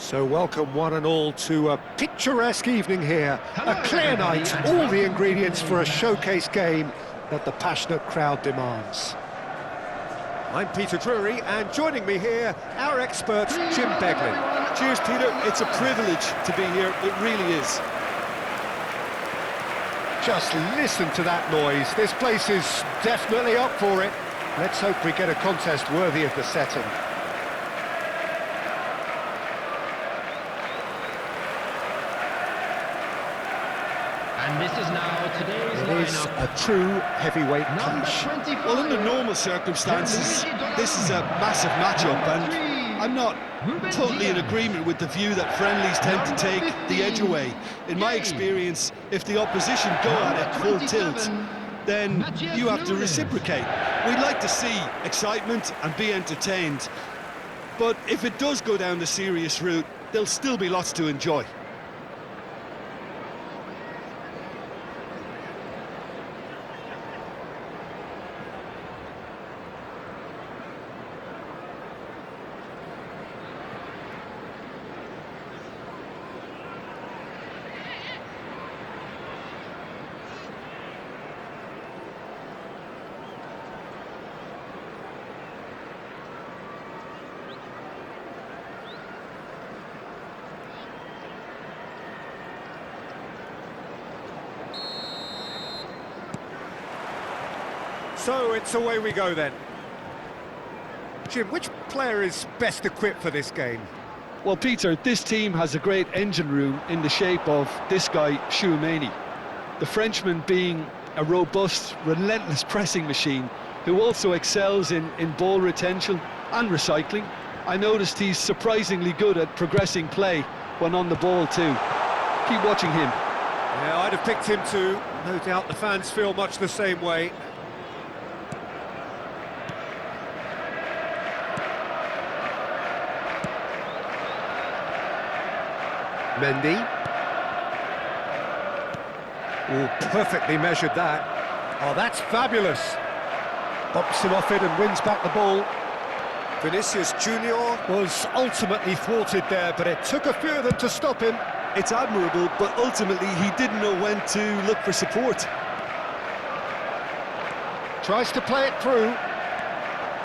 So welcome one and all to a picturesque evening here, a clear night, all the ingredients for a showcase game that the passionate crowd demands. I'm Peter Drury, and joining me here, our expert, Jim Beglin. Cheers, Peter. It's a privilege to be here, it really is. Just listen to that noise, this place is definitely up for it. Let's hope we get a contest worthy of the setting. And this is now today's It is lineup. a true heavyweight clash. Well, under normal circumstances, this is a massive matchup, and I'm not totally in agreement with the view that friendlies tend to take the edge away. In my experience, if the opposition go at it full tilt, then you have to reciprocate. We'd like to see excitement and be entertained, but if it does go down the serious route, there'll still be lots to enjoy. So it's away we go then. Jim, which player is best equipped for this game? Well, Peter, this team has a great engine room in the shape of this guy, Tchouaméni. The Frenchman being a robust, relentless pressing machine who also excels in ball retention and recycling. I noticed he's surprisingly good at progressing play when on the ball too. Keep watching him. Yeah, I'd have picked him too. No doubt the fans feel much the same way. Mendy. Oh, perfectly measured that. Oh, that's fabulous. Bumps him off it and wins back the ball. Vinicius Junior was ultimately thwarted there, but it took a few of them to stop him. It's admirable, but ultimately he didn't know when to look for support. Tries to play it through.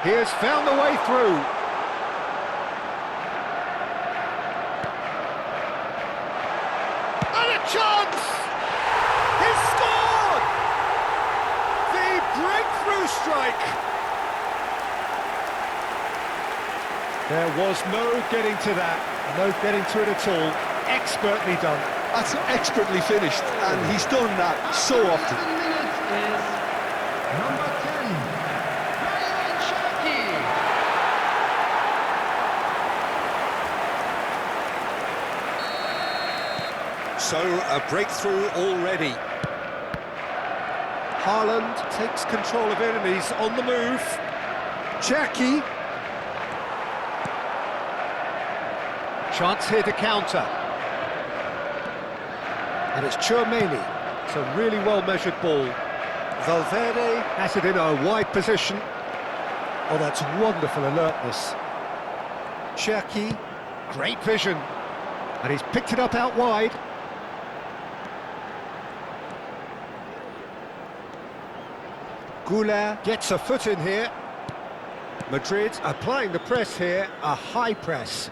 He has found the way through. And a chance! He's scored! The breakthrough strike! There was no getting to that, no getting to it at all. Expertly done. That's expertly finished, and he's done that so often. Number 10, Ryan Cherki. So, a breakthrough already. Haaland takes control of it and he's on the move. Cherki. Chance here to counter. And it's Tchouaméni. It's a really well-measured ball. Valverde has it in a wide position. Oh, that's wonderful alertness. Cherki, great vision. And he's picked it up out wide. Goulart gets a foot in here. Madrid applying the press here, a high press.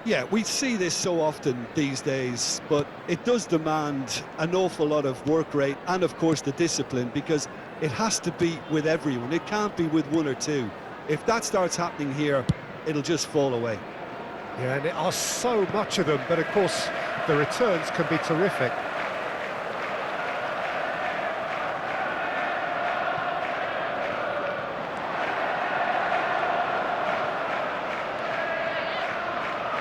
Yeah, we see this so often these days, but it does demand an awful lot of work rate and, of course, the discipline, because it has to be with everyone. It can't be with one or two. If that starts happening here, it'll just fall away. Yeah, and there are so much of them, but of course, the returns can be terrific.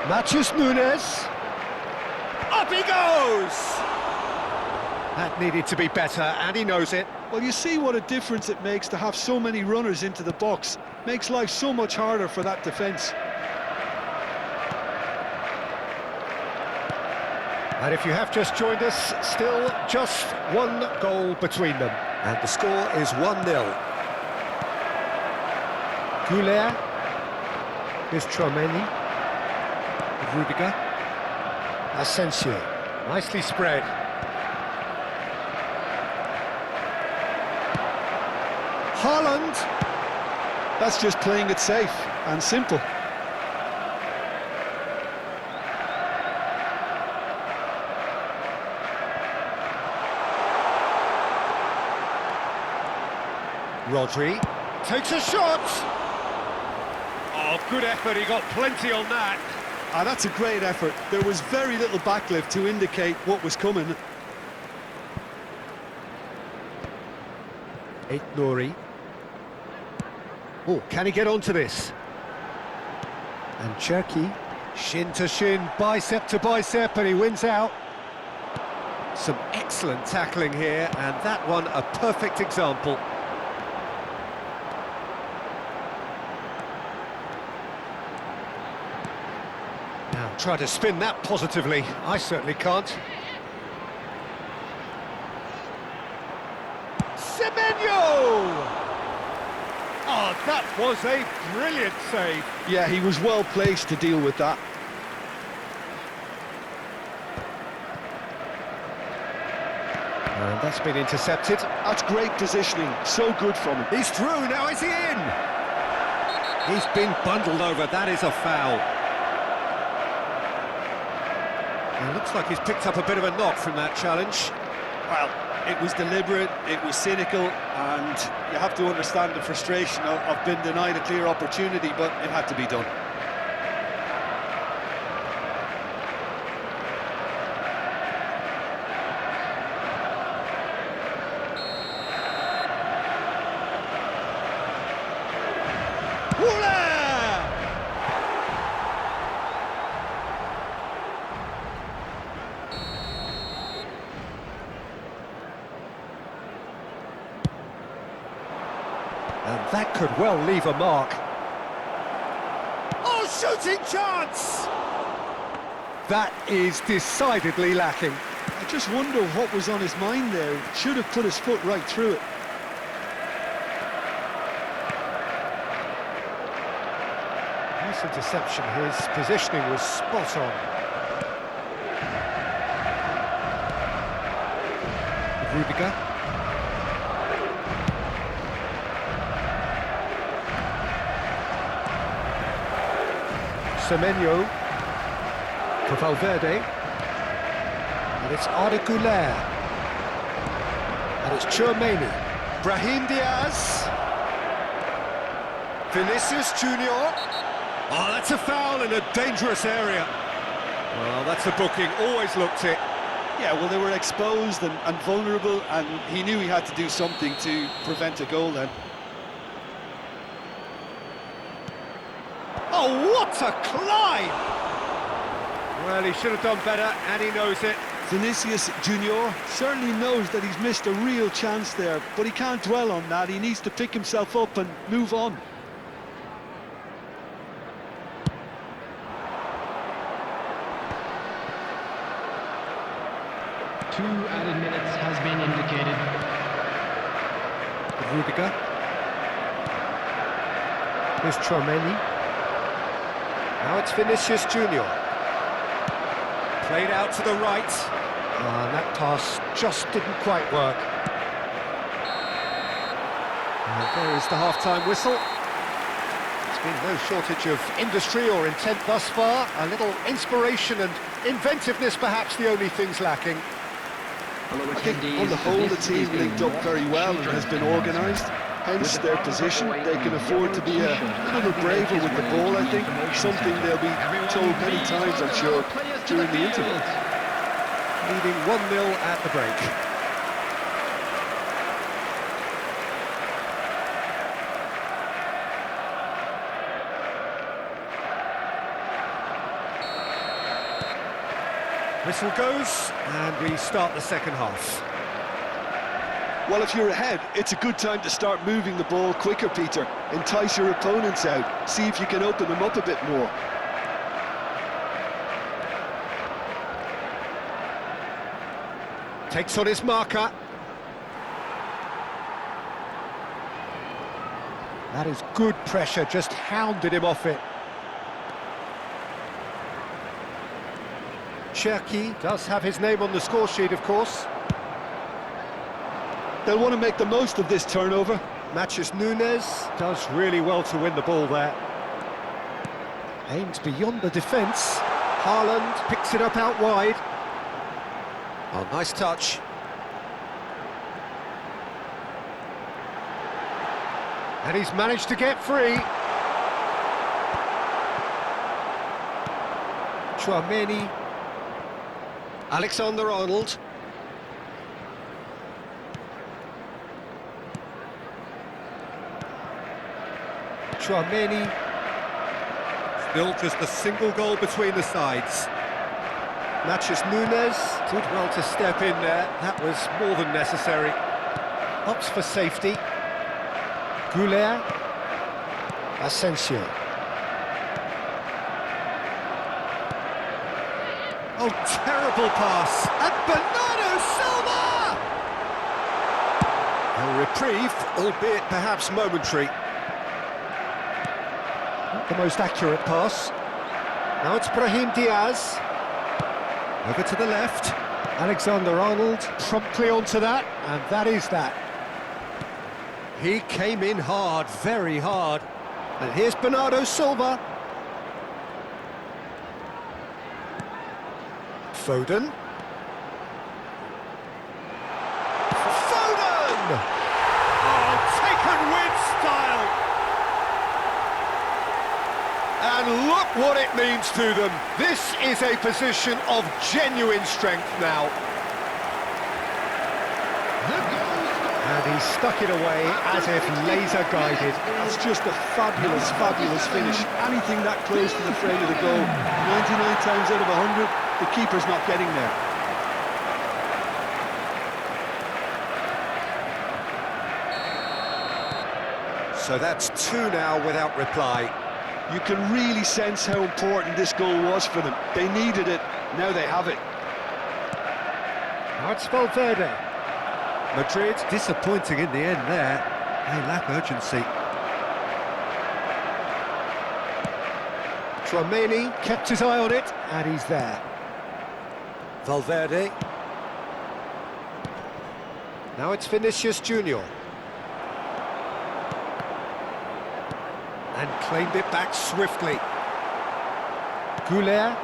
Matheus Nunes. Up he goes! That needed to be better, and he knows it. Well, you see what a difference it makes to have so many runners into the box. Makes life so much harder for that defence. And if you have just joined us, still just one goal between them. And the score is 1-0. Goulart. Here's Tchouaméni. Rudiger. Asensio. Nicely spread. Haaland. That's just playing it safe and simple. Rodri takes a shot. Oh, good effort, he got plenty on that. Ah, that's a great effort. There was very little backlift to indicate what was coming. Nouri. Oh, can he get onto this? And Cherki, shin to shin, bicep to bicep, and he wins out. Some excellent tackling here, and that one a perfect example. Now, try to spin that positively. I certainly can't. Semenyo! Oh, that was a brilliant save. Yeah, he was well placed to deal with that. And that's been intercepted. That's great positioning. So good from him. He's through, now is he in? He's been bundled over, that is a foul. It looks like he's picked up a bit of a knock from that challenge. Well, it was deliberate, it was cynical, and you have to understand the frustration of being denied a clear opportunity, but it had to be done. And that could well leave a mark. Oh, shooting chance! That is decidedly lacking. I just wonder what was on his mind there. He should have put his foot right through it. Nice interception, his positioning was spot on. Rudiger. Semenyo for Valverde, and it's Arda Güler, and it's Tchouaméni, Brahim Diaz, Vinicius Junior. Oh, that's a foul in a dangerous area. Well, that's a booking, always looked it. Yeah, well, they were exposed and vulnerable, and he knew he had to do something to prevent a goal then. Oh, what a climb! Well, he should have done better, and he knows it. Vinicius Junior certainly knows that he's missed a real chance there, but he can't dwell on that. He needs to pick himself up and move on. Two added minutes has been indicated. Rudiger. Here's Tchouaméni. Now it's Vinicius Junior. Played out to the right. And that pass just didn't quite work. And there is the half-time whistle. There's been no shortage of industry or intent thus far. A little inspiration and inventiveness, perhaps the only things lacking. I think on the whole the team linked up very well and has been organised. Hence their position. They can afford to be a little braver with the ball, I think. Something they'll be told many times, I'm sure, during the interval. Leading 1-0 at the break. Whistle goes, and we start the second half. Well, if you're ahead, it's a good time to start moving the ball quicker, Peter. Entice your opponents out. See if you can open them up a bit more. Takes on his marker. That is good pressure, just hounded him off it. Cherki does have his name on the score sheet, of course. They'll want to make the most of this turnover. Matches Nunes does really well to win the ball there. Aims beyond the defence. Haaland picks it up out wide. Oh, nice touch. And he's managed to get free. Chouameni. Alexander-Arnold. Chouameni. Still just a single goal between the sides. Matches Nunes. Did well to step in there. That was more than necessary. Opts for safety. Goulet. Asensio. Oh, terrible pass. And Bernardo Silva! A reprieve, albeit perhaps momentary. Not the most accurate pass. Now it's Brahim Diaz. Over to the left. Alexander-Arnold promptly onto that, and that is that. He came in hard, very hard. And here's Bernardo Silva. Foden. Foden! Oh, taken with style! And look what it means to them. This is a position of genuine strength now. And he stuck it away as if laser guided. That's just a fabulous, fabulous finish. Anything that close to the frame of the goal, 99 times out of 100, the keeper's not getting there. So that's two now without reply. You can really sense how important this goal was for them. They needed it, now they have it. Now it's Valverde. Madrid disappointing in the end there. They lack urgency. Chouameni kept his eye on it, and he's there. Valverde. Now it's Vinicius Junior. And claimed it back swiftly. Goulet.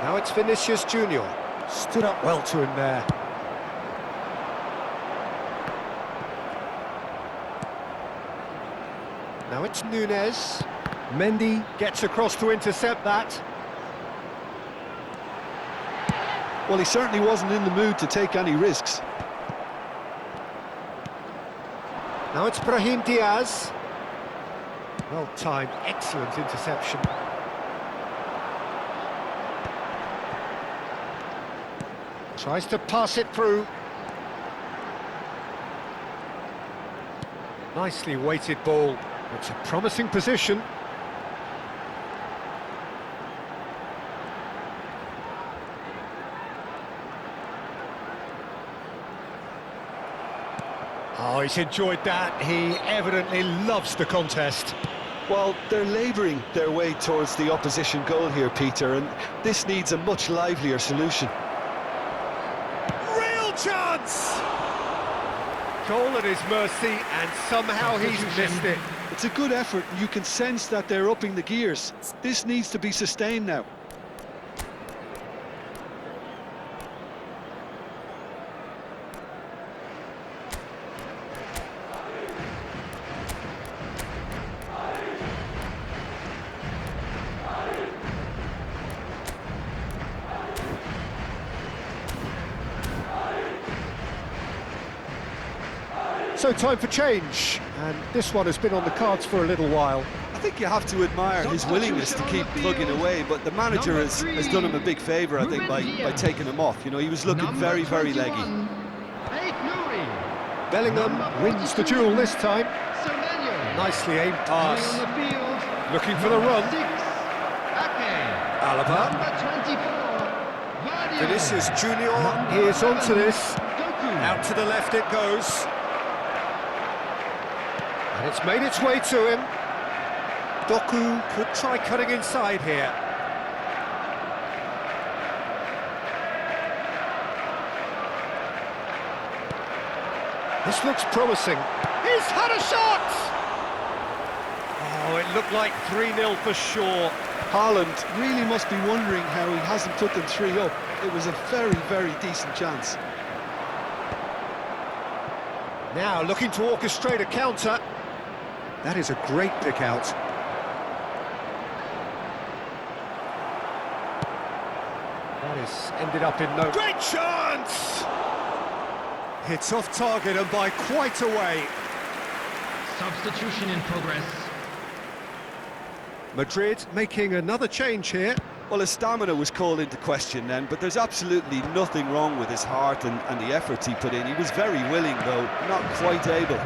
Now it's Vinicius Junior. Stood up well to him there. Now it's Nunes. Mendy gets across to intercept that. Well, he certainly wasn't in the mood to take any risks. Now it's Brahim Diaz. Well timed, excellent interception. Tries to pass it through. Nicely weighted ball. It's a promising position. Oh, he's enjoyed that. He evidently loves the contest. Well, they're labouring their way towards the opposition goal here, Peter, and this needs a much livelier solution. Real chance! Goal at his mercy, and somehow he's missed it. It's a good effort, and you can sense that they're upping the gears. This needs to be sustained now. So time for change, and this one has been on the cards for a little while. I think you have to admire his willingness to keep plugging away, but the manager has done him a big favour, I think, by taking him off. You know, he was looking very, very leggy. Bellingham wins the duel this time. Nicely aimed pass. Looking for the run. Alaba. Vinicius Junior is onto this. Out to the left it goes. And it's made its way to him. Doku could try cutting inside here. This looks promising. He's had a shot! Oh, it looked like 3-0 for sure. Haaland really must be wondering how he hasn't put them 3 up. It was a very, very decent chance. Now looking to orchestrate a counter. That is a great pick out. That has ended up in no... Great chance! It's off target and by quite a way. Substitution in progress. Madrid making another change here. Well, his stamina was called into question then, but there's absolutely nothing wrong with his heart and the efforts he put in. He was very willing, though, not quite able. 2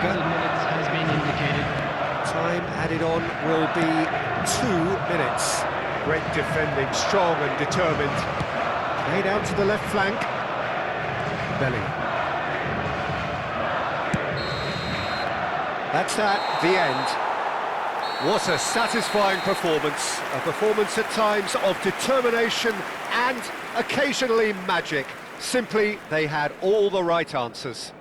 added minutes has been indicated. Time added on will be 2 minutes. Great defending, strong and determined. Played out to the left flank. Belly. That's that, the end. What a satisfying performance. A performance at times of determination and occasionally magic. Simply, they had all the right answers.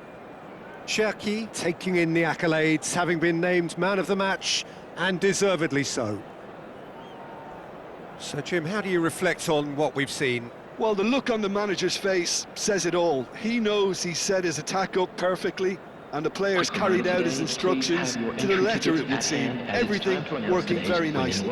Cherki taking in the accolades, having been named man of the match, and deservedly so. So, Jim, how do you reflect on what we've seen? Well, the look on the manager's face says it all. He knows he set his attack up perfectly, and the players carried out his instructions to the letter, it would seem. Everything working very nicely.